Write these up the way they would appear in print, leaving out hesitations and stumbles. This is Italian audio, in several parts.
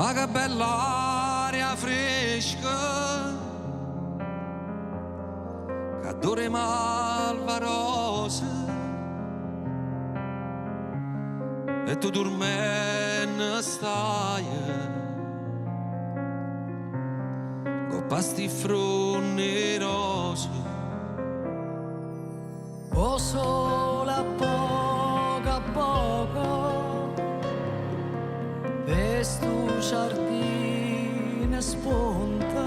Ah, che bella aria fresca, che adore malvarosa, e tu dormendo stai, con pasti fruni rosa. O solo a poco, questo giardino spunta,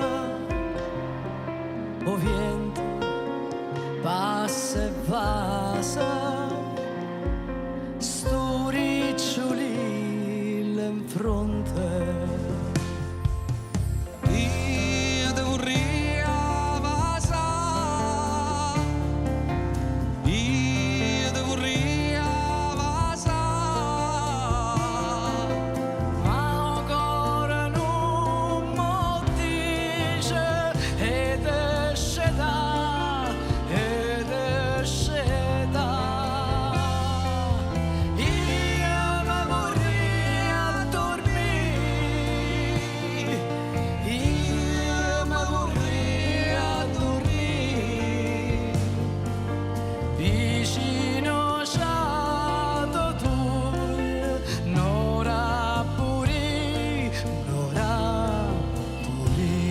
o vento passa e passa, sto ricciolino in fronte. Io te vorrei avasare, io te vorrei avasare, Ma ancora non mi dice ed esce da, ed esce da. Io mi vorrei a dormire, io mi vorrei a dormire, vicino a tu, n'ora puri, n'ora puri.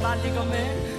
Balli con me?